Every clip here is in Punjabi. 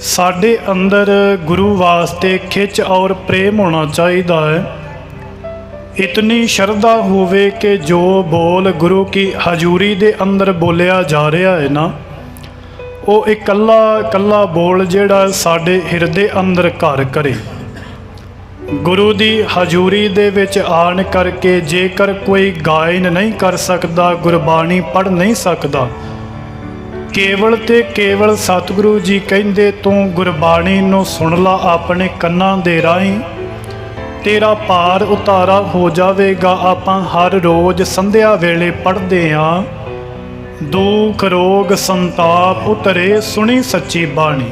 साडे अंदर गुरु वास्ते खिच और प्रेम होना चाहिए है। इतनी श्रद्धा होवे कि जो बोल गुरु की हजूरी दे अंदर बोलिया जा रहा है ना, वो इकल्ला इकल्ला बोल जिहड़ा साडे हिरदे अंदर घर करे। गुरु दी हजूरी दे विच आन करके जेकर कोई गायन नहीं कर सकता, गुरबाणी पढ़ नहीं सकता, केवल ते केवल सतगुरु जी कहिंदे तू गुरबाणी नूं सुन ला अपने कन्नां दे राहीं, तेरा पार उतारा हो जावेगा। आपां हर रोज़ संध्या वेले पढ़दे हां, दुख रोग संताप उतरे सुनी सच्ची बाणी।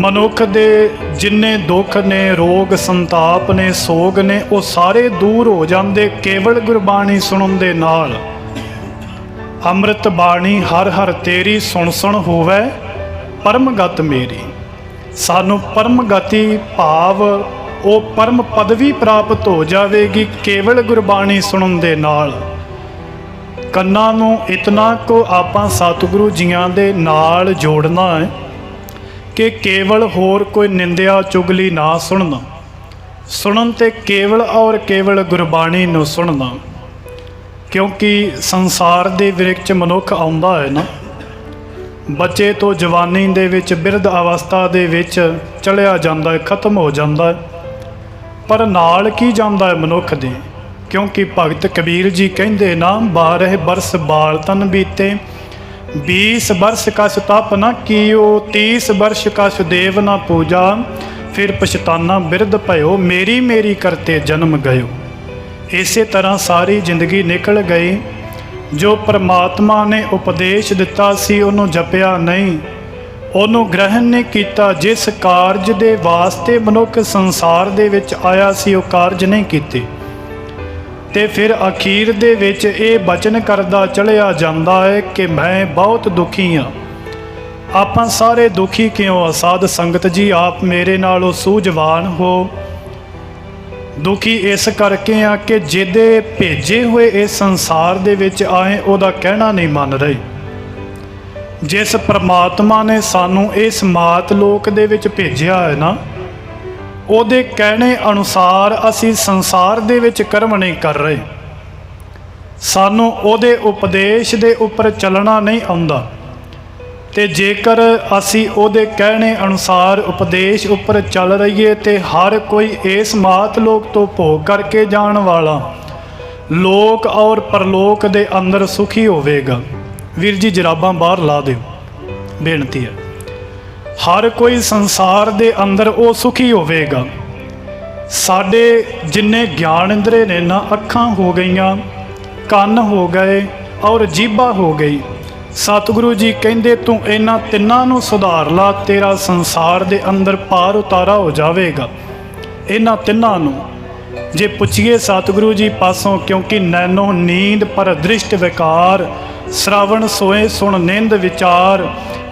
मनुख दे जिन्ने दुख ने, रोग संताप ने, सोग ने, वो सारे दूर हो जांदे केवल गुरबाणी सुनन दे नाल। अमृत बाणी हर हर तेरी सुन सुन होवे परम गत मेरी। सानू परम गति भाव वो परम पदवी प्राप्त हो जाएगी केवल गुरबाणी सुनन दे नाल। कन्नां नूं इतना को आपां सतगुरु जियां दे नाल जोड़ना है कि केवल होर कोई निंदिया चुगली ना सुनना, सुनन ते केवल और केवल गुरबाणी नूं सुनना। क्योंकि संसार दे विच मनुख आउंदा है ना, बच्चे तो जवानी दे विच बिरध अवस्था दे विच चलिया जांदा है, खत्म हो जांदा है, पर नाल की जांदा है मनुख दे। क्योंकि भगत कबीर जी कहिंदे ना, 12 बरस बाल तन बीते, 20 बरस कछ तप न कियो, 30 बरस कछ देव न पूजा, फिर पछताना बिरध भयो, मेरी मेरी करते जन्म गयो। इसे तरह सारी जिंदगी निकल गई। जो परमात्मा ने उपदेश दिता सी उन्होंने जपिया नहीं, उन्होंने ग्रहण नहीं किया। जिस कारज दे वास्ते मनुख संसार दे विच आया सी, वो कारज नहीं कीते, ते फिर अखीर दे विच ये बचन करदा चलिया जांदा है कि मैं बहुत दुखी हाँ। आपां सारे दुखी क्यों? साध संगत जी आप मेरे नालों सूझवान हो। दुखी इस करके आ कि जिहदे भेजे हुए इस संसार दे विच आए उहदा कहना नहीं मन रहे। जिस परमात्मा ने सानू इस मात लोक दे विच भेजिया है ना, उहदे कहने अनुसार असी संसार दे विच कर्म नहीं कर रहे। सानू उहदे उपदेश दे उपर चलना नहीं आउंदा, ते जेकर असी उहदे कहने अनुसार उपदेश उपर चल रहीए ते हर कोई इस मात लोक तो भोग करके जाण वाला लोक और परलोक दे अंदर सुखी होवेगा। वीर जी जराबां बाहर ला दिओ, बेनती है। हर कोई संसार दे अंदर वो सुखी होवेगा। साडे जिन्ने ज्ञान इंद्रे ने ना, अखां हो गईयां, कन हो गए और जीभा हो गई। सतगुरु जी कहिंदे तू इन्हां तिन्नां नूं सुधार ला, तेरा संसार दे अंदर पार उतारा हो जावेगा। इन्हां तिन्नां नूं जे पुछिए सतगुरु जी पासों, क्योंकि नैनो नींद पर दृष्ट विकार, श्रावण सोए सुन निंद विचार,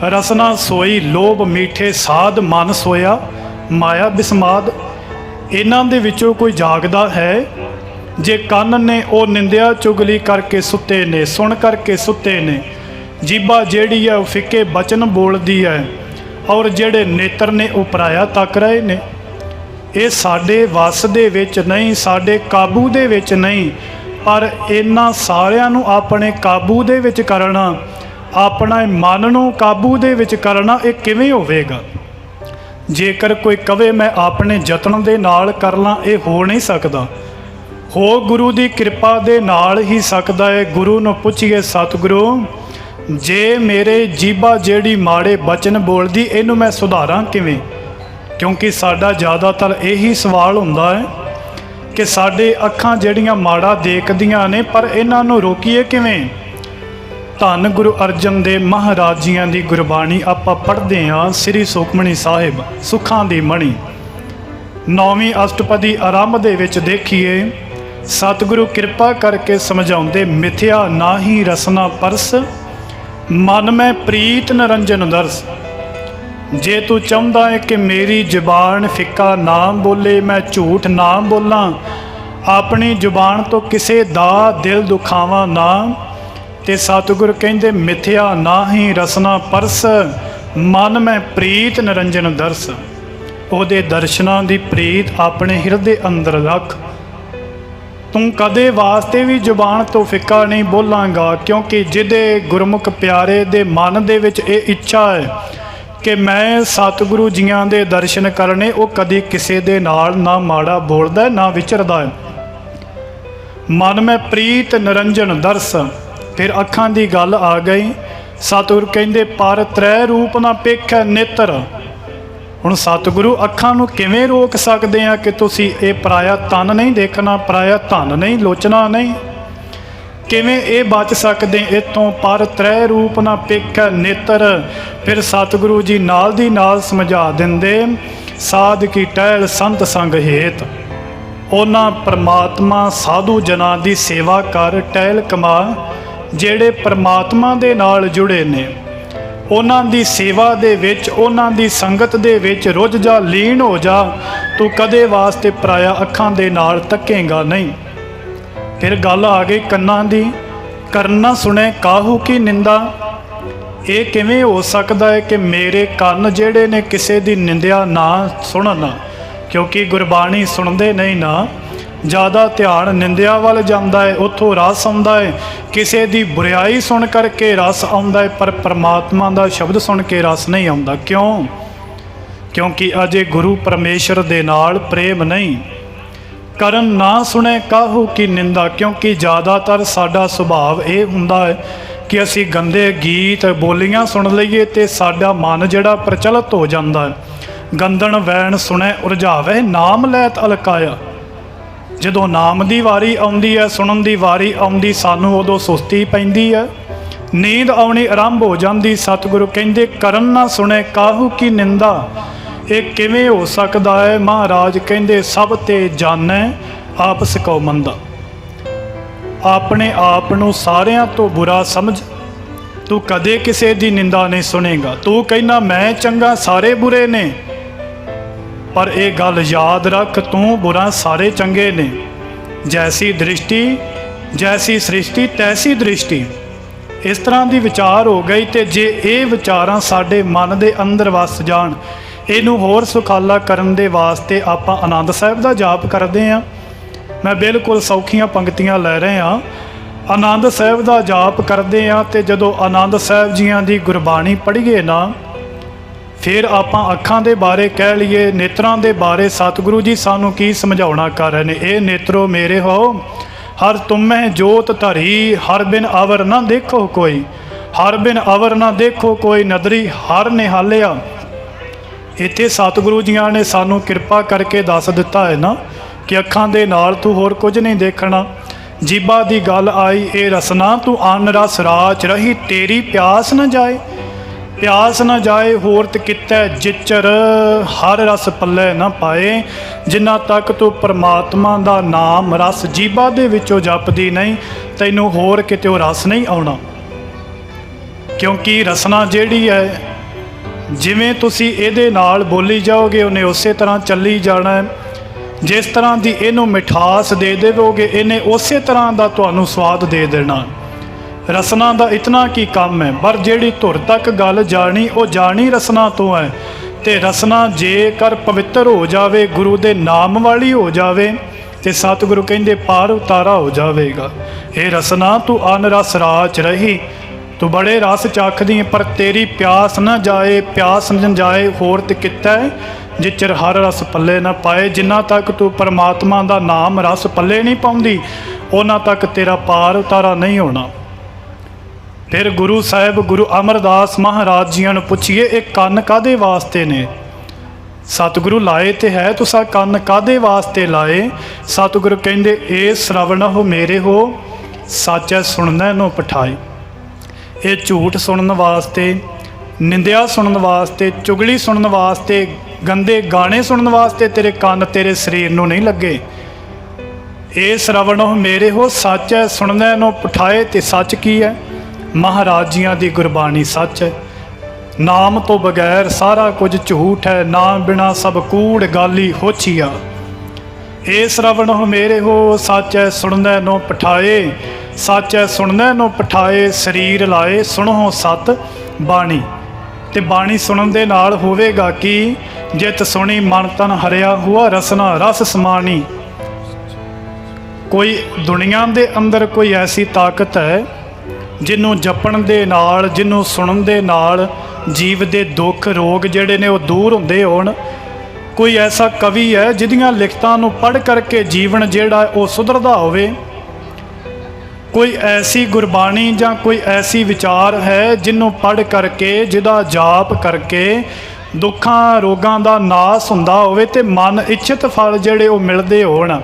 रसना सोई लोभ मीठे साध, मन सोया माया बिस्माद। इन्हां दे विचों कोई जागदा है? जे कन ने वो निंदिया चुगली करके सुते ने, सुन करके सुते ने। जीभा जिहड़ी है वो फिक्के बचन बोलदी है, और जिहड़े नेत्र ने वो पराया तक रहे ने। ये साडे वस दे विच नहीं, साडे काबू दे विच नहीं, पर इन्हां सारियां नूं अपने काबू दे विच करना, अपना मन नूं काबू दे विच करना, ये किवें होवेगा? जेकर कोई कवे मैं अपने जतन दे नाल कर लां, ये हो नहीं सकदा। हो गुरु दी कृपा दे नाल ही सकदा है। गुरु नूं पुछिए, सतगुरु जे मेरे जीभा जिहड़ी माड़े बचन बोलदी, इनू मैं सुधारां किवें? क्योंकि साडा ज़्यादातर यही सवाल हुंदा है कि साडे अखां जिहड़ियां माड़ा देखदियां ने, पर इन्हां नूं रोकीए किवें? धन गुरु अर्जन देव महाराज जियां दी गुरबाणी आपां पढ़दे हां। श्री सुखमणी साहिब सुखां दी मणी 9वीं अष्टपदी आरंभ दे विच देखिए, सतगुरु कृपा करके समझाउंदे, मिथ्या नाही रसना परस, मन में प्रीत निरंजन दरस। जे तू चाहुंदा है कि मेरी जुबान फिक्का ना बोले, मैं झूठ ना बोलां, अपनी जुबान तो किसे दा दिल दुखावां ना, ते सतगुर कहिंदे मिथ्या नाही रसना परस, ਮਨ ਮੈਂ ਪ੍ਰੀਤ ਨਿਰੰਜਨ ਦਰਸ। ਉਹਦੇ ਦਰਸ਼ਨਾਂ ਦੀ ਪ੍ਰੀਤ ਆਪਣੇ ਹਿਰਦੇ ਅੰਦਰ ਰੱਖ। ਤੂੰ ਕਦੇ ਵਾਸਤੇ ਵੀ ਜ਼ੁਬਾਨ ਤੋਂ ਫਿੱਕਾ ਨਹੀਂ ਬੋਲਾਂਗਾ, ਕਿਉਂਕਿ ਜਿਹਦੇ ਗੁਰਮੁਖ ਪਿਆਰੇ ਦੇ ਮਨ ਦੇ ਵਿੱਚ ਇਹ ਇੱਛਾ ਹੈ ਕਿ ਮੈਂ ਸਤਿਗੁਰੂ ਜੀਆਂ ਦੇ ਦਰਸ਼ਨ ਕਰਨੇ, ਉਹ ਕਦੀ ਕਿਸੇ ਦੇ ਨਾਲ ਨਾ ਮਾੜਾ ਬੋਲਦਾ ਨਾ ਵਿਚਰਦਾ ਹੈ। ਮਨ ਮੈਂ ਪ੍ਰੀਤ ਨਿਰੰਜਨ ਦਰਸ। ਫਿਰ ਅੱਖਾਂ ਦੀ ਗੱਲ ਆ ਗਈ। ਸਤਿਗੁਰੂ ਕਹਿੰਦੇ ਪਰ ਤ੍ਰੈ ਰੂਪ ਨਾ ਪੇਖੈ ਨੇਤਰ। ਹੁਣ ਸਤਿਗੁਰੂ ਅੱਖਾਂ ਨੂੰ ਕਿਵੇਂ ਰੋਕ ਸਕਦੇ ਆ ਕਿ ਤੁਸੀਂ ਇਹ ਪਰਾਇਆ ਤਨ ਨਹੀਂ ਦੇਖਣਾ, ਪਰਾਇਆ ਧਨ ਨਹੀਂ ਲੋਚਣਾ ਨਹੀਂ, ਕਿਵੇਂ ਇਹ ਬਚ ਸਕਦੇ ਇਤੋਂ? ਪਰ ਤ੍ਰੈ ਰੂਪ ਨਾ ਪੇਖੈ ਨੇਤਰ। ਫਿਰ ਸਤਿਗੁਰੂ ਜੀ ਨਾਲ ਦੀ ਨਾਲ ਸਮਝਾ ਦਿੰਦੇ, ਸਾਧ ਕੀ ਟਹਿਲ ਸੰਤ ਸੰਗ ਹੇਤ। ਉਹਨਾਂ ਪਰਮਾਤਮਾ ਸਾਧੂ ਜਨਾਂ ਦੀ ਸੇਵਾ ਕਰ, ਟਹਿਲ ਕਮਾ। ਜਿਹੜੇ ਪਰਮਾਤਮਾ ਦੇ ਨਾਲ ਜੁੜੇ ਨੇ, ਉਹਨਾਂ ਦੀ ਸੇਵਾ ਦੇ ਵਿੱਚ, ਉਹਨਾਂ ਦੀ ਸੰਗਤ ਦੇ ਵਿੱਚ ਰੁੱਝ ਜਾ, ਲੀਨ ਹੋ ਜਾ। ਤੂੰ ਕਦੇ ਵਾਸਤੇ ਪਰਾਇਆ ਅੱਖਾਂ ਦੇ ਨਾਲ ਤੱਕੇਗਾ ਨਹੀਂ। ਫਿਰ ਗੱਲ ਆ ਗਈ ਕੰਨਾਂ ਦੀ। ਕਰਨ ਨਾ ਸੁਣੇ ਕਾਹੂ ਕੀ ਨਿੰਦਾ। ਇਹ ਕਿਵੇਂ ਹੋ ਸਕਦਾ ਹੈ ਕਿ ਮੇਰੇ ਕੰਨ ਜਿਹੜੇ ਨੇ ਕਿਸੇ ਦੀ ਨਿੰਦਿਆ ਨਾ ਸੁਣਨ, ਕਿਉਂਕਿ ਗੁਰਬਾਣੀ ਸੁਣਦੇ ਨਹੀਂ ਨਾ। ਜ਼ਿਆਦਾ ਧਿਆਨ ਨਿੰਦਿਆ ਵੱਲ ਜਾਂਦਾ ਹੈ, ਉੱਥੋਂ ਰਸ ਆਉਂਦਾ ਹੈ। ਕਿਸੇ ਦੀ ਬੁਰਾਈ ਸੁਣ ਕਰਕੇ ਰਸ ਆਉਂਦਾ ਹੈ, ਪਰ ਪਰਮਾਤਮਾ ਦਾ ਸ਼ਬਦ ਸੁਣ ਕੇ ਰਸ ਨਹੀਂ ਆਉਂਦਾ। ਕਿਉਂ? ਕਿਉਂਕਿ ਅਜੇ ਗੁਰੂ ਪਰਮੇਸ਼ਰ ਦੇ ਨਾਲ ਪ੍ਰੇਮ ਨਹੀਂ। ਕਰਨ ਨਾ ਸੁਣੇ ਕਾਹੂ ਕੀ ਨਿੰਦਾ, ਕਿਉਂਕਿ ਜ਼ਿਆਦਾਤਰ ਸਾਡਾ ਸੁਭਾਵ ਇਹ ਹੁੰਦਾ ਹੈ ਕਿ ਅਸੀਂ ਗੰਦੇ ਗੀਤ ਬੋਲੀਆਂ ਸੁਣ ਲਈਏ ਤੇ ਸਾਡਾ ਮਨ ਜਿਹੜਾ ਪ੍ਰਚਲਿਤ ਹੋ ਜਾਂਦਾ ਹੈ। ਗੰਦਣ ਵੈਣ ਸੁਣੇ ਉਰਝਾਵੇ, ਨਾਮ ਲੈਤ ਅਲਕਾਇਆ। ਜਦੋਂ ਨਾਮ ਦੀ ਵਾਰੀ ਆਉਂਦੀ ਹੈ, ਸੁਣਨ ਦੀ ਵਾਰੀ ਆਉਂਦੀ, ਸਾਨੂੰ ਉਦੋਂ ਸੁਸਤੀ ਪੈਂਦੀ ਹੈ, ਨੀਂਦ ਆਉਣੀ ਆਰੰਭ ਹੋ ਜਾਂਦੀ। ਸਤਿਗੁਰੂ ਕਹਿੰਦੇ ਕਰਨ ਨਾ ਸੁਣੇ ਕਾਹੂ ਕੀ ਨਿੰਦਾ। ਇਹ ਕਿਵੇਂ ਹੋ ਸਕਦਾ ਹੈ? ਮਹਾਰਾਜ ਕਹਿੰਦੇ ਸਭ ਤੇ ਜਾਣੈ ਆਪਸ ਕਉ ਮੰਦਾ। ਆਪਣੇ ਆਪ ਨੂੰ ਸਾਰਿਆਂ ਤੋਂ ਬੁਰਾ ਸਮਝ। ਤੂੰ ਕਦੇ ਕਿਸੇ ਦੀ ਨਿੰਦਾ ਨਹੀਂ ਸੁਣੇਗਾ। ਤੂੰ ਕਹਿੰਦਾ ਮੈਂ ਚੰਗਾ, ਸਾਰੇ ਬੁਰੇ ਨੇ, ਪਰ ਇਹ ਗੱਲ ਯਾਦ ਰੱਖ, ਤੂੰ ਬੁਰਾ, ਸਾਰੇ ਚੰਗੇ ਨੇ। ਜੈਸੀ ਦ੍ਰਿਸ਼ਟੀ ਜੈਸੀ ਸ੍ਰਿਸ਼ਟੀ ਤੈਸੀ ਦ੍ਰਿਸ਼ਟੀ। ਇਸ ਤਰ੍ਹਾਂ ਦੀ ਵਿਚਾਰ ਹੋ ਗਈ। ਤੇ ਜੇ ਇਹ ਵਿਚਾਰਾਂ ਸਾਡੇ ਮਨ ਦੇ ਅੰਦਰ ਵਸ ਜਾਣ, ਇਹਨੂੰ ਹੋਰ ਸੁਖਾਲਾ ਕਰਨ ਦੇ ਵਾਸਤੇ ਆਪਾਂ ਆਨੰਦ ਸਾਹਿਬ ਦਾ ਜਾਪ ਕਰਦੇ ਹਾਂ। ਮੈਂ ਬਿਲਕੁਲ ਸੌਖੀਆਂ ਪੰਕਤੀਆਂ ਲੈ ਰਹੇ ਹਾਂ। ਆਨੰਦ ਸਾਹਿਬ ਦਾ ਜਾਪ ਕਰਦੇ ਹਾਂ, ਤੇ ਜਦੋਂ ਆਨੰਦ ਸਾਹਿਬ ਜੀਆਂ ਦੀ ਗੁਰਬਾਣੀ ਪੜ੍ਹੀਏ ਨਾ, ਫਿਰ ਆਪਾਂ ਅੱਖਾਂ ਦੇ ਬਾਰੇ ਕਹਿ ਲਈਏ, ਨੇਤਰਾਂ ਦੇ ਬਾਰੇ ਸਤਿਗੁਰੂ ਜੀ ਸਾਨੂੰ ਕੀ ਸਮਝਾਉਣਾ ਕਰ ਰਹੇ ਨੇ। ਇਹ ਨੇਤਰੋ ਮੇਰੇ ਹੋ ਹਰ ਤੁਮਹਿ ਜੋਤ ਧਰੀ, ਹਰ ਬਿਨ ਅਵਰ ਨਾ ਦੇਖੋ ਕੋਈ। ਹਰ ਬਿਨ ਅਵਰ ਨਾ ਦੇਖੋ ਕੋਈ, ਨਦਰੀ ਹਰ ਨਿਹਾਲਿਆ। ਇੱਥੇ ਸਤਿਗੁਰੂ ਜੀਆਂ ਨੇ ਸਾਨੂੰ ਕਿਰਪਾ ਕਰਕੇ ਦੱਸ ਦਿੱਤਾ ਹੈ ਨਾ ਕਿ ਅੱਖਾਂ ਦੇ ਨਾਲ ਤੂੰ ਹੋਰ ਕੁਝ ਨਹੀਂ ਦੇਖਣਾ। ਜੀਭਾ ਦੀ ਗੱਲ ਆਈ, ਇਹ ਰਸਨਾ ਤੂੰ ਅਨ ਰਸ ਰਾਚ ਰਹੀ, ਤੇਰੀ ਪਿਆਸ ਨਾ ਜਾਏ। ਪਿਆਸ ਨਾ ਜਾਏ ਹੋਰਤ ਕਿਤੈ ਜਿਚਰ, ਹਰ ਰਸ ਪੱਲੇ ਨਾ ਪਾਏ। ਜਿੰਨਾ ਤੱਕ ਤੂੰ ਪਰਮਾਤਮਾ ਦਾ ਨਾਮ ਰਸ ਜੀਭਾ ਦੇ ਵਿੱਚੋਂ ਜਪਦੀ ਨਹੀਂ, ਤੈਨੂੰ ਹੋਰ ਕਿਤੇ ਉਹ ਰਸ ਨਹੀਂ ਆਉਣਾ। ਕਿਉਂਕਿ ਰਸਨਾ ਜਿਹੜੀ ਹੈ, ਜਿਵੇਂ ਤੁਸੀਂ ਇਹਦੇ ਨਾਲ ਬੋਲੀ ਜਾਓਗੇ, ਉਹਨੇ ਉਸੇ ਤਰ੍ਹਾਂ ਚੱਲੀ ਜਾਣਾ ਹੈ। ਜਿਸ ਤਰ੍ਹਾਂ ਦੀ ਇਹਨੂੰ ਮਿਠਾਸ ਦੇ ਦੇਵੋਗੇ, ਇਹਨੇ ਉਸੇ ਤਰ੍ਹਾਂ ਦਾ ਤੁਹਾਨੂੰ ਸਵਾਦ ਦੇ ਦੇਣਾ। ਰਸਨਾ ਦਾ ਇਤਨਾ ਕੀ ਕੰਮ ਹੈ, ਪਰ ਜਿਹੜੀ ਧੁਰ ਤੱਕ ਗੱਲ ਜਾਣੀ, ਉਹ ਜਾਣੀ ਰਸਨਾ ਤੋਂ ਹੈ। ਤੇ ਰਸਨਾ ਜੇਕਰ ਪਵਿੱਤਰ ਹੋ ਜਾਵੇ, ਗੁਰੂ ਦੇ ਨਾਮ ਵਾਲੀ ਹੋ ਜਾਵੇ, ਤੇ ਸਤਿਗੁਰੂ ਕਹਿੰਦੇ ਪਾਰ ਉਤਾਰਾ ਹੋ ਜਾਵੇਗਾ। ਇਹ ਰਸਨਾ ਤੂੰ ਅਨ ਰਸ ਰਾਚ ਰਹੀ, ਤੂੰ ਬੜੇ ਰਸ ਚੱਖਦੀ, ਪਰ ਤੇਰੀ ਪਿਆਸ ਨਾ ਜਾਏ। ਪਿਆਸ ਨਾ ਜਾਏ ਹੋਰਤ ਕਿਤੈ ਜਿਚਰ ਹਰ ਰਸ ਪੱਲੇ ਨਾ ਪਾਏ। ਜਿੰਨਾ ਤੱਕ ਤੂੰ ਪਰਮਾਤਮਾ ਦਾ ਨਾਮ ਰਸ ਪੱਲੇ ਨਹੀਂ ਪਾਉਂਦੀ, ਉਹਨਾਂ ਤੱਕ ਤੇਰਾ ਪਾਰ ਉਤਾਰਾ ਨਹੀਂ ਹੋਣਾ। ਫਿਰ ਗੁਰੂ ਸਾਹਿਬ ਗੁਰੂ ਅਮਰਦਾਸ ਮਹਾਰਾਜ ਜੀਆਂ ਨੂੰ ਪੁੱਛੀਏ, ਇਹ ਕੰਨ ਕਾਹਦੇ ਵਾਸਤੇ ਨੇ? ਸਤਿਗੁਰੂ ਲਾਏ ਤੇ ਹੈ, ਤੁਸਾਂ ਕੰਨ ਕਾਹਦੇ ਵਾਸਤੇ ਲਾਏ? ਸਤਿਗੁਰੂ ਕਹਿੰਦੇ ਇਹ ਸ਼ਰਵਣ ਹੋ ਮੇਰੇ ਹੋ, ਸੱਚੈ ਸੁਣਨਾ ਨੂੰ ਪਠਾਏ। ਇਹ ਝੂਠ ਸੁਣਨ ਵਾਸਤੇ, ਨਿੰਦਿਆ ਸੁਣਨ ਵਾਸਤੇ, ਚੁਗਲੀ ਸੁਣਨ ਵਾਸਤੇ, ਗੰਦੇ ਗਾਣੇ ਸੁਣਨ ਵਾਸਤੇ ਤੇਰੇ ਕੰਨ ਤੇਰੇ ਸਰੀਰ ਨੂੰ ਨਹੀਂ ਲੱਗੇ। ਇਹ ਸ਼ਰਵਣ ਹੋ ਮੇਰੇ ਹੋ, ਸੱਚੈ ਸੁਣਨਾ ਨੂੰ ਪਠਾਏ। ਤੇ ਸੱਚ ਕੀ ਹੈ? ਮਹਾਰਾਜ ਜੀਆਂ ਦੀ ਗੁਰਬਾਣੀ ਸੱਚ ਹੈ। ਨਾਮ ਤੋਂ ਬਗੈਰ ਸਾਰਾ ਕੁਝ ਝੂਠ ਹੈ। ਨਾਮ ਬਿਨਾ ਸਭ ਕੂੜ ਗਾਲੀ ਹੋਛੀਆ। ਇਹ ਸ਼ਰਵਣ ਹੋ ਮੇਰੇ ਹੋ, ਸੱਚੈ ਸੁਣਨਾ ਨੂੰ ਪਠਾਏ। ਸੱਚੈ ਸੁਣਨਾ ਨੂੰ ਪਠਾਏ, ਸਰੀਰ ਲਾਏ ਸੁਣੋ ਸਤ ਬਾਣੀ। ਤੇ ਬਾਣੀ ਸੁਣਨ ਦੇ ਨਾਲ ਹੋਵੇਗਾ ਕਿ ਜਿਤ ਸੁਣੀ ਮਨ ਤਨ ਹਰਿਆ ਹੁਆ ਰਸਨਾ ਰਸ ਸਮਾਣੀ। ਕੋਈ ਦੁਨੀਆ ਦੇ ਅੰਦਰ ਕੋਈ ਐਸੀ ਤਾਕਤ ਹੈ ਜਿਹਨੂੰ ਜਪਣ ਦੇ ਨਾਲ, ਜਿਹਨੂੰ ਸੁਣਨ ਦੇ ਨਾਲ ਜੀਵ ਦੇ ਦੁੱਖ ਰੋਗ ਜਿਹੜੇ ਨੇ ਉਹ ਦੂਰ ਹੁੰਦੇ ਹੋਣ। ਕੋਈ ਐਸਾ ਕਵੀ ਹੈ ਜਿਹਦੀਆਂ ਲਿਖਤਾਂ ਨੂੰ ਪੜ੍ਹ ਕਰਕੇ ਜੀਵਨ ਜਿਹੜਾ ਉਹ ਸੁਧਰਦਾ ਹੋਵੇ। ਕੋਈ ਐਸੀ ਗੁਰਬਾਣੀ ਜਾਂ ਕੋਈ ਐਸੀ ਵਿਚਾਰ ਹੈ ਜਿਹਨੂੰ ਪੜ੍ਹ ਕਰਕੇ, ਜਿਹਦਾ ਜਾਪ ਕਰਕੇ ਦੁੱਖਾਂ ਰੋਗਾਂ ਦਾ ਨਾਸ ਹੁੰਦਾ ਹੋਵੇ ਤੇ ਮਨ ਇੱਛਤ ਫਲ ਜਿਹੜੇ ਉਹ ਮਿਲਦੇ ਹੋਣ।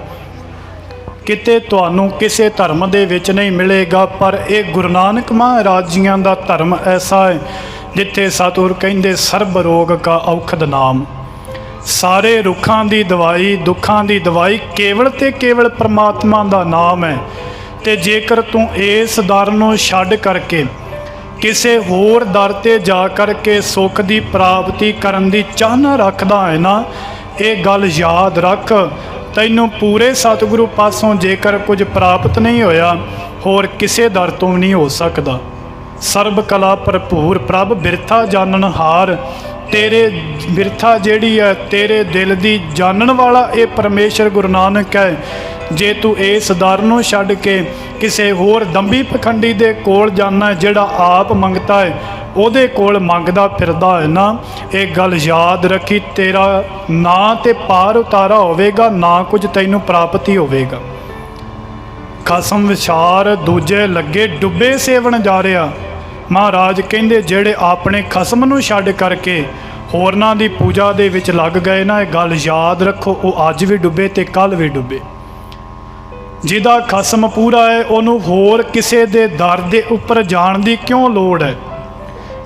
ਕਿਤੇ ਤੁਹਾਨੂੰ ਕਿਸੇ ਧਰਮ ਦੇ ਵਿੱਚ ਨਹੀਂ ਮਿਲੇਗਾ, ਪਰ ਇਹ ਗੁਰੂ ਨਾਨਕ ਮਹਾਰਾਜ ਜੀਆਂ ਦਾ ਧਰਮ ਐਸਾ ਹੈ ਜਿੱਥੇ ਸਤਿਗੁਰ ਕਹਿੰਦੇ ਸਰਬ ਰੋਗ ਕਾ ਔਖਦ ਨਾਮ। ਸਾਰੇ ਰੁੱਖਾਂ ਦੀ ਦਵਾਈ, ਦੁੱਖਾਂ ਦੀ ਦਵਾਈ ਕੇਵਲ ਤੇ ਕੇਵਲ ਪਰਮਾਤਮਾ ਦਾ ਨਾਮ ਹੈ। ਤੇ ਜੇਕਰ ਤੂੰ ਇਸ ਦਰ ਨੂੰ ਛੱਡ ਕਰਕੇ ਕਿਸੇ ਹੋਰ ਦਰ ਤੇ ਜਾ ਕਰਕੇ ਸੁੱਖ ਦੀ ਪ੍ਰਾਪਤੀ ਕਰਨ ਦੀ ਚਾਹਨਾ ਰੱਖਦਾ ਹੈ ਨਾ, ਇਹ ਗੱਲ ਯਾਦ ਰੱਖ, ਤੈਨੂੰ ਪੂਰੇ ਸਤਿਗੁਰੂ ਪਾਸੋਂ ਜੇਕਰ ਕੁਝ ਪ੍ਰਾਪਤ ਨਹੀਂ ਹੋਇਆ, ਹੋਰ ਕਿਸੇ ਦਰ ਤੋਂ ਨਹੀਂ ਹੋ ਸਕਦਾ। ਸਰਬ ਕਲਾ ਭਰਪੂਰ ਪ੍ਰਭ ਬਿਰਥਾ ਜਾਣਨ ਹਾਰ। ਤੇਰੇ ਬਿਰਥਾ ਜਿਹੜੀ ਹੈ, ਤੇਰੇ ਦਿਲ ਦੀ ਜਾਣਨ ਵਾਲਾ ਇਹ ਪਰਮੇਸ਼ਰ ਗੁਰੂ ਨਾਨਕ ਹੈ। ਜੇ ਤੂੰ ਇਸ ਦਰ ਨੂੰ ਛੱਡ ਕੇ ਕਿਸੇ ਹੋਰ ਦੰਭੀ ਪਖੰਡੀ ਦੇ ਕੋਲ ਜਾਣਾ, ਜਿਹੜਾ ਆਪ ਮੰਗਤਾ ਹੈ ਉਹਦੇ ਕੋਲ ਮੰਗਦਾ ਫਿਰਦਾ ਹੈ ਨਾ, ਇਹ ਗੱਲ ਯਾਦ ਰੱਖੀ, ਤੇਰਾ ਨਾ ਤੇ ਪਾਰ ਉਤਾਰਾ ਹੋਵੇਗਾ, ਨਾ ਕੁਝ ਤੈਨੂੰ ਪ੍ਰਾਪਤੀ ਹੋਵੇਗਾ। ਖਸਮ ਵਿਚਾਰ ਦੂਜੇ ਲੱਗੇ ਡੁੱਬੇ ਸੇਵਣ ਜਾ ਰਿਹਾ। ਮਹਾਰਾਜ ਕਹਿੰਦੇ ਜਿਹੜੇ ਆਪਣੇ ਖਸਮ ਨੂੰ ਛੱਡ ਕਰਕੇ ਹੋਰਨਾਂ ਦੀ ਪੂਜਾ ਦੇ ਵਿੱਚ ਲੱਗ ਗਏ ਨਾ, ਇਹ ਗੱਲ ਯਾਦ ਰੱਖੋ, ਉਹ ਅੱਜ ਵੀ ਡੁੱਬੇ ਤੇ ਕੱਲ੍ਹ ਵੀ ਡੁੱਬੇ। ਜਿਹਦਾ ਖਸਮ ਪੂਰਾ ਹੈ ਉਹਨੂੰ ਹੋਰ ਕਿਸੇ ਦੇ ਦਰ ਦੇ ਉੱਪਰ ਜਾਣ ਦੀ ਕਿਉਂ ਲੋੜ ਹੈ?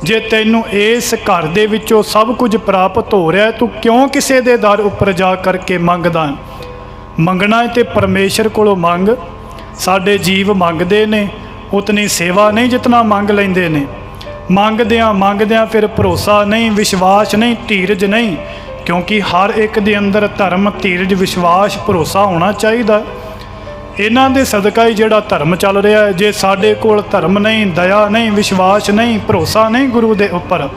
ਜੇ ਤੈਨੂੰ ਇਸ ਘਰ ਦੇ ਵਿੱਚੋਂ ਸਭ ਕੁਝ ਪ੍ਰਾਪਤ ਹੋ ਰਿਹਾ, ਤੂੰ ਕਿਉਂ ਕਿਸੇ ਦੇ ਦਰ ਉੱਪਰ ਜਾ ਕਰਕੇ ਮੰਗਦਾ? ਮੰਗਣਾ ਤੇ ਪਰਮੇਸ਼ਰ ਕੋਲੋਂ ਮੰਗ। ਸਾਡੇ ਜੀਵ ਮੰਗਦੇ ਨੇ ਉਤਨੀ ਸੇਵਾ ਨਹੀਂ ਜਿਤਨਾ ਮੰਗ ਲੈਂਦੇ ਨੇ। ਮੰਗਦਿਆਂ ਫਿਰ ਭਰੋਸਾ ਨਹੀਂ, ਵਿਸ਼ਵਾਸ ਨਹੀਂ, ਧੀਰਜ ਨਹੀਂ। ਕਿਉਂਕਿ ਹਰ ਇੱਕ ਦੇ ਅੰਦਰ ਧਰਮ, ਧੀਰਜ, ਵਿਸ਼ਵਾਸ, ਭਰੋਸਾ ਹੋਣਾ ਚਾਹੀਦਾ। ਇਹਨਾਂ ਦੇ ਸਦਕਾ ਹੀ ਜਿਹੜਾ ਧਰਮ ਚੱਲ ਰਿਹਾ ਹੈ। ਜੇ ਸਾਡੇ ਕੋਲ ਧਰਮ ਨਹੀਂ, ਦਇਆ ਨਹੀਂ, ਵਿਸ਼ਵਾਸ ਨਹੀਂ, ਭਰੋਸਾ ਨਹੀਂ ਗੁਰੂ ਦੇ ਉੱਪਰ,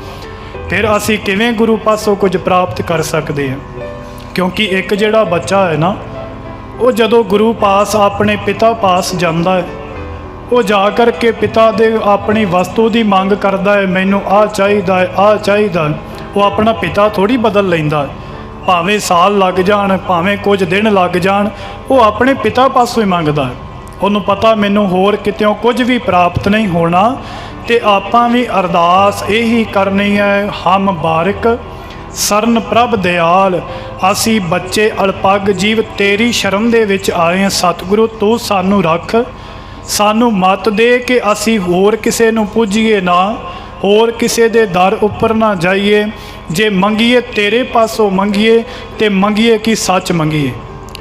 ਫਿਰ ਅਸੀਂ ਕਿਵੇਂ ਗੁਰੂ ਪਾਸੋਂ ਕੁਝ ਪ੍ਰਾਪਤ ਕਰ ਸਕਦੇ ਹਾਂ? ਕਿਉਂਕਿ ਇੱਕ ਜਿਹੜਾ ਬੱਚਾ ਹੈ ਨਾ, ਉਹ ਜਦੋਂ ਗੁਰੂ ਪਾਸ, ਆਪਣੇ ਪਿਤਾ ਪਾਸ ਜਾਂਦਾ ਹੈ, ਉਹ ਜਾ ਕਰਕੇ ਪਿਤਾ ਦੇ ਆਪਣੀ ਵਸਤੂ ਦੀ ਮੰਗ ਕਰਦਾ ਹੈ, ਮੈਨੂੰ ਆਹ ਚਾਹੀਦਾ ਹੈ, ਆਹ ਚਾਹੀਦਾ। ਉਹ ਆਪਣਾ ਪਿਤਾ ਥੋੜ੍ਹੀ ਬਦਲ ਲੈਂਦਾ। ਭਾਵੇਂ ਸਾਲ ਲੱਗ ਜਾਣ, ਭਾਵੇਂ ਕੁਝ ਦਿਨ ਲੱਗ ਜਾਣ, ਉਹ ਆਪਣੇ ਪਿਤਾ ਪਾਸੋਂ ਹੀ ਮੰਗਦਾ। ਉਹਨੂੰ ਪਤਾ ਮੈਨੂੰ ਹੋਰ ਕਿਤਿਓਂ ਕੁਝ ਵੀ ਪ੍ਰਾਪਤ ਨਹੀਂ ਹੋਣਾ। ਤੇ ਆਪਾਂ ਵੀ ਅਰਦਾਸ ਇਹੀ ਕਰਨੀ ਹੈ, ਹਮ ਬਾਰਿਕ ਸਰਨ ਪ੍ਰਭ ਦਿਆਲ। ਅਸੀਂ ਬੱਚੇ ਅਲਪੱਗ ਜੀਵ ਤੇਰੀ ਸ਼ਰਨ ਦੇ ਵਿੱਚ ਆਏ ਹਾਂ। ਸਤਿਗੁਰੂ ਤੂੰ ਸਾਨੂੰ ਰੱਖ, ਸਾਨੂੰ ਮੱਤ ਦੇ ਕਿ ਅਸੀਂ ਹੋਰ ਕਿਸੇ ਨੂੰ ਪੂਜੀਏ ਨਾ, ਹੋਰ ਕਿਸੇ ਦੇ ਦਰ ਉੱਪਰ ਨਾ ਜਾਈਏ। ਜੇ ਮੰਗੀਏ ਤੇਰੇ ਪਾਸੋਂ ਮੰਗੀਏ, ਤੇ ਮੰਗੀਏ ਕਿ ਸੱਚ ਮੰਗੀਏ,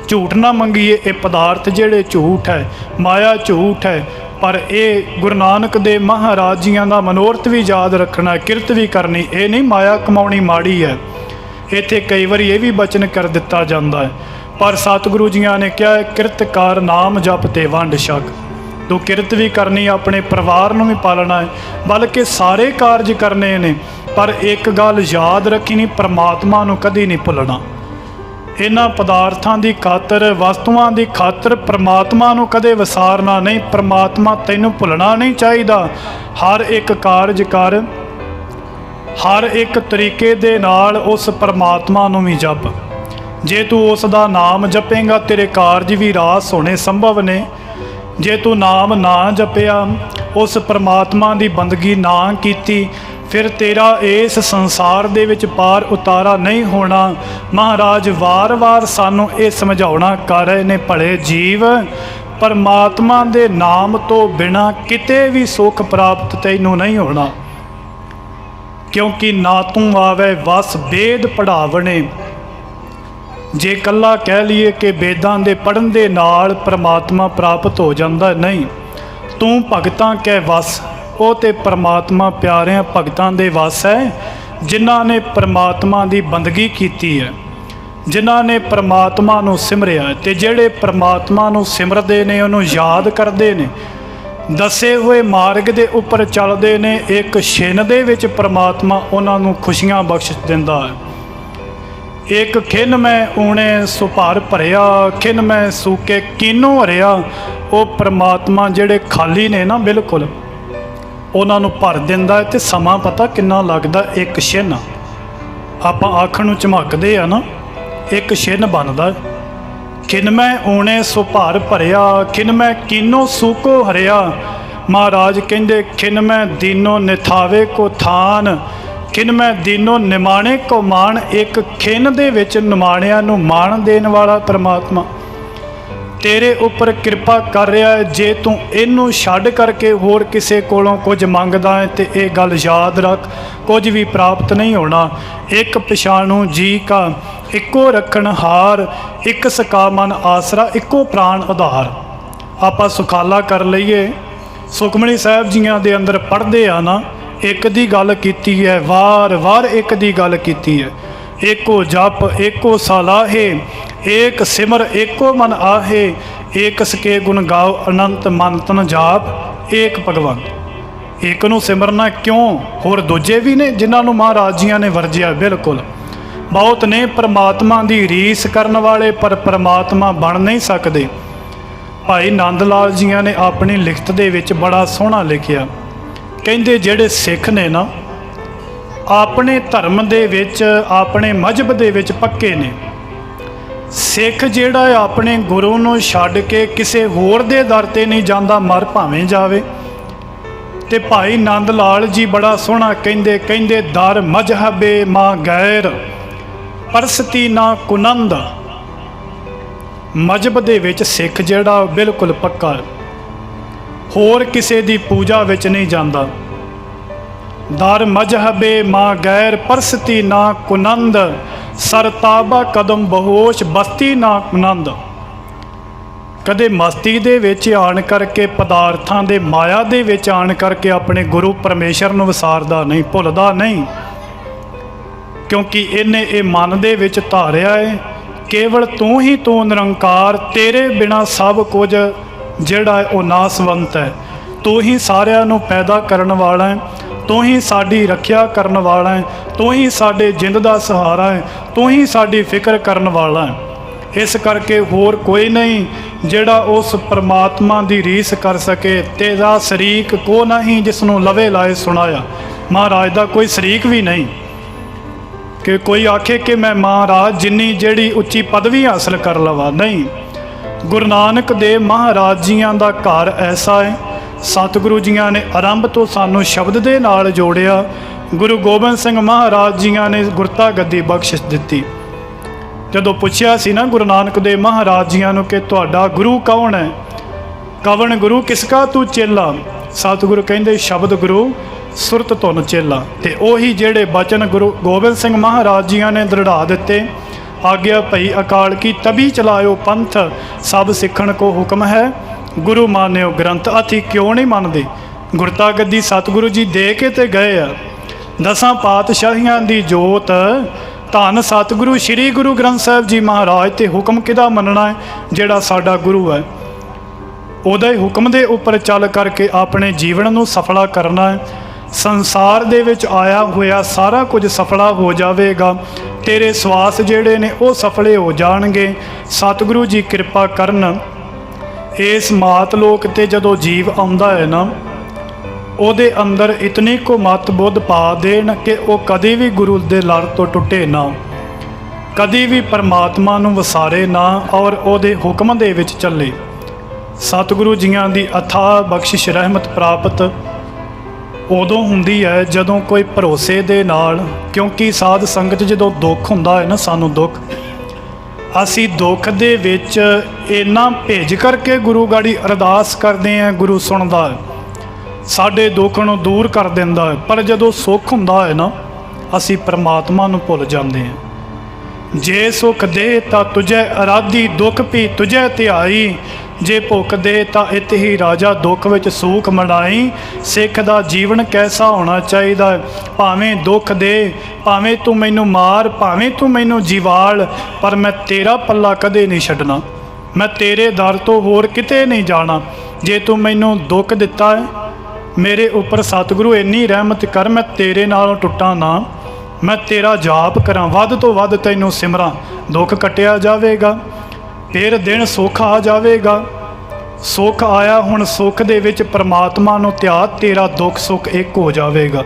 ਝੂਠ ਨਾ ਮੰਗੀਏ। ਇਹ ਪਦਾਰਥ ਜਿਹੜੇ ਝੂਠ ਹੈ, ਮਾਇਆ ਝੂਠ ਹੈ, ਪਰ ਇਹ ਗੁਰੂ ਨਾਨਕ ਦੇ ਮਹਾਰਾਜ ਜੀਆਂ ਦਾ ਮਨੋਰਥ ਵੀ ਯਾਦ ਰੱਖਣਾ, ਕਿਰਤ ਵੀ ਕਰਨੀ। ਇਹ ਨਹੀਂ ਮਾਇਆ ਕਮਾਉਣੀ ਮਾੜੀ ਹੈ। ਇੱਥੇ ਕਈ ਵਾਰੀ ਇਹ ਵੀ ਬਚਨ ਕਰ ਦਿੱਤਾ ਜਾਂਦਾ ਹੈ, ਪਰ ਸਤਿਗੁਰੂ ਜੀਆਂ ਨੇ ਕਿਹਾ ਕਿਰਤ ਕਰ, ਨਾਮ ਜਪ ਤੇ ਵੰਡ ਛਕ। ਤੂੰ ਕਿਰਤ ਵੀ ਕਰਨੀ, ਆਪਣੇ ਪਰਿਵਾਰ ਨੂੰ ਵੀ ਪਾਲਣਾ ਹੈ, ਬਲਕਿ ਸਾਰੇ ਕਾਰਜ ਕਰਨੇ ਨੇ। ਪਰ ਇੱਕ ਗੱਲ ਯਾਦ ਰੱਖੀ, ਨਹੀਂ ਪਰਮਾਤਮਾ ਨੂੰ ਕਦੀ ਨਹੀਂ ਭੁੱਲਣਾ। ਇਹਨਾਂ ਪਦਾਰਥਾਂ ਦੀ ਖਾਤਰ, ਵਸਤੂਆਂ ਦੀ ਖਾਤਰ ਪਰਮਾਤਮਾ ਨੂੰ ਕਦੇ ਵਿਸਾਰਨਾ ਨਹੀਂ। ਪਰਮਾਤਮਾ ਤੈਨੂੰ ਭੁੱਲਣਾ ਨਹੀਂ ਚਾਹੀਦਾ। ਹਰ ਇੱਕ ਕਾਰਜ ਕਰ, ਹਰ ਇੱਕ ਤਰੀਕੇ ਦੇ ਨਾਲ ਉਸ ਪਰਮਾਤਮਾ ਨੂੰ ਵੀ ਜਪ। ਜੇ ਤੂੰ ਉਸ ਦਾ ਨਾਮ ਜਪੇਂਗਾ, ਤੇਰੇ ਕਾਰਜ ਵੀ ਰਾਸ ਹੋਣੇ ਸੰਭਵ ਨੇ। ਜੇ ਤੂੰ ਨਾਮ ਨਾ ਜਪਿਆ, ਉਸ ਪਰਮਾਤਮਾ ਦੀ ਬੰਦਗੀ ਨਾ ਕੀਤੀ, ਫਿਰ ਤੇਰਾ ਇਸ ਸੰਸਾਰ ਦੇ ਵਿੱਚ ਪਾਰ ਉਤਾਰਾ ਨਹੀਂ ਹੋਣਾ। ਮਹਾਰਾਜ ਵਾਰ-ਵਾਰ ਸਾਨੂੰ ਇਹ ਸਮਝਾਉਣਾ ਕਰ ਰਹੇ ਨੇ, ਭਲੇ ਜੀਵ ਪਰਮਾਤਮਾ ਦੇ ਨਾਮ ਤੋਂ ਬਿਨਾਂ ਕਿਤੇ ਵੀ ਸੁੱਖ ਪ੍ਰਾਪਤ ਤੈਨੂੰ ਨਹੀਂ ਹੋਣਾ। ਕਿਉਂਕਿ ਨਾ ਤੂੰ ਆਵੇ ਵਸ ਵੇਦ ਪੜਾਵਣੇ। ਜੇ ਇਕੱਲਾ ਕਹਿ ਲਈਏ ਕਿ ਵੇਦਾਂ ਦੇ ਪੜ੍ਹਨ ਦੇ ਨਾਲ ਪਰਮਾਤਮਾ ਪ੍ਰਾਪਤ ਹੋ ਜਾਂਦਾ, ਨਹੀਂ। ਤੂੰ ਭਗਤਾਂ ਕਹਿ ਵਸ, ਉਹ ਤੇ ਪਰਮਾਤਮਾ ਪਿਆਰਿਆਂ ਭਗਤਾਂ ਦੇ ਵਸ ਹੈ, ਜਿਨ੍ਹਾਂ ਨੇ ਪਰਮਾਤਮਾ ਦੀ ਬੰਦਗੀ ਕੀਤੀ ਹੈ, ਜਿਨ੍ਹਾਂ ਨੇ ਪਰਮਾਤਮਾ ਨੂੰ ਸਿਮਰਿਆ। ਤੇ ਜਿਹੜੇ ਪਰਮਾਤਮਾ ਨੂੰ ਸਿਮਰਦੇ ਨੇ, ਉਹਨੂੰ ਯਾਦ ਕਰਦੇ ਨੇ, ਦੱਸੇ ਹੋਏ ਮਾਰਗ ਦੇ ਉੱਪਰ ਚੱਲਦੇ ਨੇ, ਇੱਕ ਛਿਨ ਦੇ ਵਿੱਚ ਪ੍ਰਮਾਤਮਾ ਉਹਨਾਂ ਨੂੰ ਖੁਸ਼ੀਆਂ ਬਖਸ਼ ਦਿੰਦਾ ਹੈ। ਇੱਕ ਖਿਨ ਮੈਂ ਊਣੇ ਸੁਭਾਰ ਭਰਿਆ, ਖਿਨ ਮੈਂ ਸੂਕੇ ਕੀਨੋਂ ਹਰਿਆ। ਉਹ ਪ੍ਰਮਾਤਮਾ ਜਿਹੜੇ ਖਾਲੀ ਨੇ ਨਾ ਬਿਲਕੁਲ, ਉਹਨਾਂ ਨੂੰ ਭਰ ਦਿੰਦਾ ਹੈ। ਤੇ ਸਮਾਂ ਪਤਾ ਕਿੰਨਾ ਲੱਗਦਾ? ਇੱਕ ਛਿਨ ਆਪਾਂ ਅੱਖ ਨੂੰ ਝਮਕਦੇ ਆ ਨਾ, ਇੱਕ ਛਿਨ ਬਣਦਾ। ਖਿਨ ਮੈਂ ਊਣੇ ਸੁਭਾਰ ਭਰਿਆ, ਖਿਨ ਮੈਂ ਕੀਨੋਂ ਸੂਕੋ ਹਰਿਆ। ਮਹਾਰਾਜ ਕਹਿੰਦੇ ਖਿਨ ਮੈਂ ਦੀਨੋ ਨਿਥਾਵੇ ਕੋ ਥਾਨ, ਖਿਨ ਮੈਂ ਦੀਨੋ ਨਿਮਾਣੇ ਕੋ ਮਾਣ। ਇੱਕ ਖਿਨ ਦੇ ਵਿੱਚ ਨਿਮਾਣਿਆਂ ਨੂੰ ਮਾਣ ਦੇਣ ਵਾਲਾ ਪ੍ਰਮਾਤਮਾ ਤੇਰੇ ਉੱਪਰ ਕਿਰਪਾ ਕਰ ਰਿਹਾ ਹੈ। ਜੇ ਤੂੰ ਇਹਨੂੰ ਛੱਡ ਕਰਕੇ ਹੋਰ ਕਿਸੇ ਕੋਲੋਂ ਕੁਝ ਮੰਗਦਾ ਹੈ ਤੇ ਇਹ ਗੱਲ ਯਾਦ ਰੱਖ, ਕੁਝ ਵੀ ਪ੍ਰਾਪਤ ਨਹੀਂ ਹੋਣਾ। ਇੱਕ ਪਛਾਣੂ ਜੀ ਕਾ ਇੱਕੋ ਰੱਖਣ ਹਾਰ, ਇੱਕ ਸਕਾ ਮਨ ਆਸਰਾ, ਇੱਕੋ ਪ੍ਰਾਣ ਆਧਾਰ। ਆਪਾਂ ਸੁਖਾਲਾ ਕਰ ਲਈਏ, ਸੁਖਮਨੀ ਸਾਹਿਬ ਜੀਆਂ ਦੇ ਅੰਦਰ ਪੜ੍ਹਦੇ ਆ ਨਾ, ਇੱਕ ਦੀ ਗੱਲ ਕੀਤੀ ਹੈ, ਵਾਰ ਵਾਰ ਇੱਕ ਦੀ ਗੱਲ ਕੀਤੀ ਹੈ। ਏਕੋ ਜਪ ਏਕੋ ਸਲਾਹੇ, ਏਕ ਸਿਮਰ ਏਕੋ ਮਨ ਆਹੇ। ਏਕ ਸਕੇ ਗੁਣ ਗਾਓ ਅਨੰਤ ਮਨ ਤਨ ਜਾਪ, ਏਕ ਭਗਵੰਤ। ਇੱਕ ਨੂੰ ਸਿਮਰਨਾ ਕਿਉਂ? ਹੋਰ ਦੂਜੇ ਵੀ ਨੇ ਜਿਨ੍ਹਾਂ ਨੂੰ ਮਹਾਰਾਜ ਜੀਆਂ ਨੇ ਵਰਜਿਆ, ਬਿਲਕੁਲ ਬਹੁਤ ਨੇ ਪਰਮਾਤਮਾ ਦੀ ਰੀਸ ਕਰਨ ਵਾਲੇ, ਪਰ ਪਰਮਾਤਮਾ ਬਣ ਨਹੀਂ ਸਕਦੇ। ਭਾਈ ਨੰਦ ਲਾਲ ਜੀਆਂ ਨੇ ਆਪਣੀ ਲਿਖਤ ਦੇ ਵਿੱਚ ਬੜਾ ਸੋਹਣਾ ਲਿਖਿਆ, ਕਹਿੰਦੇ ਜਿਹੜੇ ਸਿੱਖ ਨੇ ਨਾ ਆਪਣੇ ਧਰਮ ਦੇ ਵਿੱਚ, ਆਪਣੇ ਮਜ਼ਹਬ ਦੇ ਵਿੱਚ ਪੱਕੇ ਨੇ। ਸਿੱਖ ਜਿਹੜਾ ਹੈ ਆਪਣੇ ਗੁਰੂ ਨੂੰ ਛੱਡ ਕੇ ਕਿਸੇ ਹੋਰ ਦੇ ਦਰ ਤੇ ਨਹੀਂ ਜਾਂਦਾ, ਮਰ ਭਾਵੇਂ ਜਾਵੇ। ਤੇ ਭਾਈ ਨੰਦ ਲਾਲ ਜੀ ਬੜਾ ਸੋਹਣਾ ਕਹਿੰਦੇ ਦਰ ਮਜ਼ਹਬੇ ਮਾਂ ਗੈਰ, ਪਰਸਤੀ ਨਾ ਕੁਨੰਦ। ਮਜ਼ਹਬ ਦੇ ਵਿੱਚ ਸਿੱਖ ਜਿਹੜਾ ਬਿਲਕੁਲ ਪੱਕਾ, ਹੋਰ ਕਿਸੇ ਦੀ ਪੂਜਾ ਵਿੱਚ ਨਹੀਂ ਜਾਂਦਾ। ਦਰ ਮਜ਼ਹਬੇ ਮਾਂ ਗੈਰ, ਪਰਸਤੀ ਨਾ ਕੁਨੰਦ। ਸਰਤਾਬਾ ਕਦਮ ਬਹੋਸ਼, ਬਸਤੀ ਨਾ ਕੁਨੰਦ। ਕਦੇ ਮਸਤੀ ਦੇ ਵਿੱਚ ਆਣ ਕਰਕੇ, ਪਦਾਰਥਾਂ ਦੇ ਮਾਇਆ ਦੇ ਵਿੱਚ ਆਣ ਕਰਕੇ ਆਪਣੇ ਗੁਰੂ ਪਰਮੇਸ਼ਰ ਨੂੰ ਵਿਸਾਰਦਾ ਨਹੀਂ, ਭੁੱਲਦਾ ਨਹੀਂ, ਕਿਉਂਕਿ ਇਹਨੇ ਇਹ ਮਨ ਦੇ ਵਿੱਚ ਧਾਰਿਆ ਹੈ ਕੇਵਲ ਤੂੰ ਹੀ ਤੂੰ ਨਿਰੰਕਾਰ, ਤੇਰੇ ਬਿਨਾ ਸਭ ਕੁਝ ਜਿਹੜਾ ਹੈ ਉਹ ਨਾਸਵੰਤ ਹੈ। ਤੂੰ ਹੀ ਸਾਰਿਆਂ ਨੂੰ ਪੈਦਾ ਕਰਨ ਵਾਲਾ ਹੈ, ਤੂੰ ਹੀ ਸਾਡੀ ਰੱਖਿਆ ਕਰਨ ਵਾਲਾ ਹੈ, ਤੂੰ ਹੀ ਸਾਡੇ ਜਿੰਦ ਦਾ ਸਹਾਰਾ ਹੈ, ਤੂੰ ਹੀ ਸਾਡੀ ਫਿਕਰ ਕਰਨ ਵਾਲਾ ਹੈ। ਇਸ ਕਰਕੇ ਹੋਰ ਕੋਈ ਨਹੀਂ ਜਿਹੜਾ ਉਸ ਪਰਮਾਤਮਾ ਦੀ ਰੀਸ ਕਰ ਸਕੇ। ਤੇਰਾ ਸ਼ਰੀਕ ਕੋ ਨਹੀਂ ਜਿਸ ਨੂੰ ਲਵੇ ਲਾਏ ਸੁਣਾਇਆ। ਮਹਾਰਾਜ ਦਾ ਕੋਈ ਸ਼ਰੀਕ ਵੀ ਨਹੀਂ ਕਿ ਕੋਈ ਆਖੇ ਕਿ ਮੈਂ ਮਹਾਰਾਜ ਜਿੰਨੀ ਜਿਹੜੀ ਉੱਚੀ ਪਦਵੀ ਹਾਸਲ ਕਰ ਲਵਾਂ, ਨਹੀਂ। ਗੁਰੂ ਨਾਨਕ ਦੇਵ ਮਹਾਰਾਜ ਜੀਆਂ ਦਾ ਘਰ ਐਸਾ ਹੈ, ਸਤਿਗੁਰੂ ਜੀਆਂ ਨੇ ਆਰੰਭ ਤੋਂ ਸਾਨੂੰ ਸ਼ਬਦ ਦੇ ਨਾਲ ਜੋੜਿਆ। ਗੁਰੂ ਗੋਬਿੰਦ ਸਿੰਘ ਮਹਾਰਾਜ ਜੀਆਂ ਨੇ ਗੁਰਤਾ ਗੱਦੀ ਬਖਸ਼ਿਸ਼ ਦਿੱਤੀ। ਜਦੋਂ ਪੁੱਛਿਆ ਸੀ ਨਾ ਗੁਰੂ ਨਾਨਕ ਦੇਵ ਮਹਾਰਾਜ ਜੀਆਂ ਨੂੰ ਕਿ ਤੁਹਾਡਾ ਗੁਰੂ ਕੌਣ ਹੈ, ਕਵਣ ਗੁਰੂ ਕਿਸਕਾ ਤੂੰ ਚੇਲਾ, ਸਤਿਗੁਰੂ ਕਹਿੰਦੇ ਸ਼ਬਦ ਗੁਰੂ ਸੁਰਤ ਧੁਨ ਚੇਲਾ। ਤੇ ਉਹੀ ਜਿਹੜੇ ਬਚਨ ਗੁਰੂ ਗੋਬਿੰਦ ਸਿੰਘ ਮਹਾਰਾਜ ਜੀਆਂ ਨੇ ਦ੍ਰਿੜਾ ਦਿੱਤੇ, ਆਗਿਆ ਭਈ ਅਕਾਲ ਕੀ ਤਬੀ ਚਲਾਇਓ ਪੰਥ, ਸਭ ਸਿੱਖਣ ਕੋ ਹੁਕਮ ਹੈ ਗੁਰੂ ਮਾਨਿਓ ਗ੍ਰੰਥ। ਅਸੀਂ ਕਿਉਂ ਨਹੀਂ ਮੰਨਦੇ? ਗੁਰਤਾ ਗੱਦੀ ਸਤਿਗੁਰੂ ਜੀ ਦੇ ਕੇ ਤੇ ਗਏ ਆ। ਦਸਾਂ ਪਾਤਸ਼ਾਹੀਆਂ ਦੀ ਜੋਤ ਧੰਨ ਸਤਿਗੁਰੂ ਸ੍ਰੀ ਗੁਰੂ ਗ੍ਰੰਥ ਸਾਹਿਬ ਜੀ ਮਹਾਰਾਜ। ਤੇ ਹੁਕਮ ਕਿਹਦਾ ਮੰਨਣਾ ਹੈ? ਜਿਹੜਾ ਸਾਡਾ ਗੁਰੂ ਹੈ, ਉਹਦੇ ਹੀ ਹੁਕਮ ਦੇ ਉੱਪਰ ਚੱਲ ਕਰਕੇ ਆਪਣੇ ਜੀਵਨ ਨੂੰ ਸਫਲਾ ਕਰਨਾ ਹੈ। ਸੰਸਾਰ ਦੇ ਵਿੱਚ ਆਇਆ ਹੋਇਆ ਸਾਰਾ ਕੁਝ ਸਫਲਾ ਹੋ ਜਾਵੇਗਾ। ਤੇਰੇ ਸਵਾਸ ਜਿਹੜੇ ਨੇ ਉਹ ਸਫਲੇ ਹੋ ਜਾਣਗੇ। ਸਤਿਗੁਰੂ ਜੀ ਕਿਰਪਾ ਕਰਨ। ਇਸ ਮਾਤ ਲੋਕ ਤੇ ਜਦੋਂ ਜੀਵ ਆਉਂਦਾ ਹੈ ਨਾ, ਉਹਦੇ ਅੰਦਰ ਇਤਨੀ ਕੁ ਮਤ ਬੁੱਧ ਪਾ ਦੇਣ ਕਿ ਉਹ ਕਦੇ ਵੀ ਗੁਰੂ ਦੇ ਲੜ ਤੋਂ ਟੁੱਟੇ ਨਾ, ਕਦੀ ਵੀ ਪਰਮਾਤਮਾ ਨੂੰ ਵਿਸਾਰੇ ਨਾ, ਔਰ ਉਹਦੇ ਹੁਕਮ ਦੇ ਵਿੱਚ ਚੱਲੇ। ਸਤਿਗੁਰੂ ਜੀਆਂ ਦੀ ਅਥਾਹ ਬਖਸ਼ਿਸ਼ ਰਹਿਮਤ ਪ੍ਰਾਪਤ ਉਦੋਂ ਹੁੰਦੀ ਹੈ ਜਦੋਂ ਕੋਈ ਭਰੋਸੇ ਦੇ ਨਾਲ, ਕਿਉਂਕਿ ਸਾਧ ਸੰਗਤ ਜਦੋਂ ਦੁੱਖ ਹੁੰਦਾ ਹੈ ਨਾ, ਸਾਨੂੰ ਦੁੱਖ, ਅਸੀਂ ਦੁੱਖ ਦੇ ਵਿੱਚ ਇੰਨਾ ਭੇਜ ਕਰਕੇ ਗੁਰੂ ਗਾੜੀ ਅਰਦਾਸ ਕਰਦੇ ਹਾਂ, ਗੁਰੂ ਸੁਣਦਾ ਹੈ, ਸਾਡੇ ਦੁੱਖ ਨੂੰ ਦੂਰ ਕਰ ਦਿੰਦਾ ਹੈ। ਪਰ ਜਦੋਂ ਸੁੱਖ ਹੁੰਦਾ ਹੈ ਨਾ, ਅਸੀਂ ਪਰਮਾਤਮਾ ਨੂੰ ਭੁੱਲ ਜਾਂਦੇ ਹਾਂ। ਜੇ ਸੁਖ ਦੇ ਤਾਂ ਤੁਝੇ ਅਰਾਧੀ, ਦੁੱਖ ਵੀ ਤੁਝੇ ਧਿਆਈ। ਜੇ ਭੁੱਖ ਦੇ ਤਾਂ ਇੱਥੇ ਹੀ ਰਾਜਾ, ਦੁੱਖ ਵਿੱਚ ਸੂਖ ਮਨਾਈ। ਸਿੱਖ ਦਾ ਜੀਵਨ ਕੈਸਾ ਹੋਣਾ ਚਾਹੀਦਾ ਹੈ? ਭਾਵੇਂ ਦੁੱਖ ਦੇ, ਭਾਵੇਂ ਤੂੰ ਮੈਨੂੰ ਮਾਰ, ਭਾਵੇਂ ਤੂੰ ਮੈਨੂੰ ਜੀਵਾਲ, ਪਰ ਮੈਂ ਤੇਰਾ ਪੱਲਾ ਕਦੇ ਨਹੀਂ ਛੱਡਣਾ। ਮੈਂ ਤੇਰੇ ਦਰ ਤੋਂ ਹੋਰ ਕਿਤੇ ਨਹੀਂ ਜਾਣਾ। ਜੇ ਤੂੰ ਮੈਨੂੰ ਦੁੱਖ ਦਿੱਤਾ ਹੈ, ਮੇਰੇ ਉੱਪਰ ਸਤਿਗੁਰੂ ਇੰਨੀ ਰਹਿਮਤ ਕਰ, ਮੈਂ ਤੇਰੇ ਨਾਲੋਂ ਟੁੱਟਾਂ ਨਾ, ਮੈਂ ਤੇਰਾ ਜਾਪ ਕਰਾਂ, ਵੱਧ ਤੋਂ ਵੱਧ ਤੈਨੂੰ ਸਿਮਰਾਂ, ਦੁੱਖ ਕੱਟਿਆ ਜਾਵੇਗਾ, ਫਿਰ ਦਿਨ ਸੁੱਖ ਆ ਜਾਵੇਗਾ। ਸੁੱਖ ਆਇਆ, ਹੁਣ ਸੁੱਖ ਦੇ ਵਿੱਚ ਪਰਮਾਤਮਾ ਨੂੰ ਧਿਆ, ਤੇਰਾ ਦੁੱਖ ਸੁੱਖ ਇੱਕ ਹੋ ਜਾਵੇਗਾ।